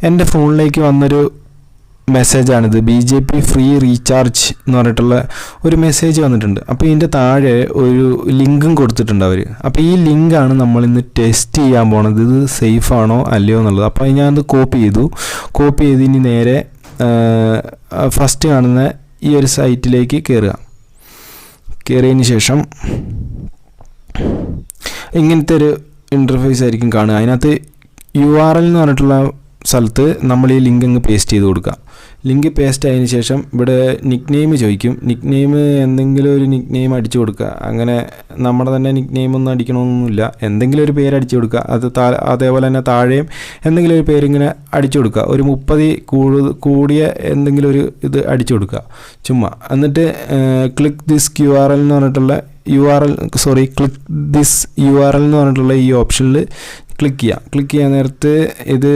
എൻ്റെ ഫോണിലേക്ക് വന്നൊരു മെസ്സേജാണിത്. BJP ഫ്രീ റീചാർജ് എന്ന് പറഞ്ഞിട്ടുള്ള ഒരു മെസ്സേജ് വന്നിട്ടുണ്ട്. അപ്പോൾ ഇതിൻ്റെ താഴെ ഒരു ലിങ്കും കൊടുത്തിട്ടുണ്ട് അവർ. അപ്പോൾ ഈ ലിങ്കാണ് നമ്മളിന്ന് ടെസ്റ്റ് ചെയ്യാൻ പോണത്, ഇത് സേഫ് ആണോ അല്ലയോ എന്നുള്ളത്. അപ്പോൾ ഞാനത് കോപ്പി ചെയ്ത് ഇനി നേരെ ഫസ്റ്റ് കാണുന്ന ഈ ഒരു സൈറ്റിലേക്ക് കയറിയതിന് ശേഷം ഇങ്ങനത്തെ ഒരു ഇൻ്റർഫേസ് ആയിരിക്കും കാണുക. അതിനകത്ത് URL എന്ന് പറഞ്ഞിട്ടുള്ള സ്ഥലത്ത് നമ്മൾ ഈ ലിങ്ക് അങ്ങ് പേസ്റ്റ് ചെയ്ത് കൊടുക്കുക. ലിങ്ക് പേസ്റ്റ് ആയതിനു ശേഷം ഇവിടെ നിക്ക് നെയിം ചോദിക്കും. നിക്ക് നെയിം എന്തെങ്കിലും ഒരു നിക്ക് നെയിം അടിച്ചു കൊടുക്കുക. അങ്ങനെ നമ്മുടെ തന്നെ നിക്ക് നെയിം ഒന്നും അടിക്കണമെന്നൊന്നുമില്ല, എന്തെങ്കിലും ഒരു പേര് അടിച്ചു കൊടുക്കുക. അതേപോലെ തന്നെ താഴെയും എന്തെങ്കിലും ഒരു പേരിങ്ങനെ അടിച്ചു കൊടുക്കുക. ഒരു 30 കൂടിയ എന്തെങ്കിലും ഒരു ഇത് അടിച്ചു കൊടുക്കുക ചുമ്മാ. എന്നിട്ട് ക്ലിക്ക് ദിസ് URL എന്ന് പറഞ്ഞിട്ടുള്ള ക്ലിക്ക് ദിസ് URL എന്ന് പറഞ്ഞിട്ടുള്ള ഈ ഓപ്ഷനിൽ ക്ലിക്ക് ചെയ്യാൻ നേരത്ത് ഇത്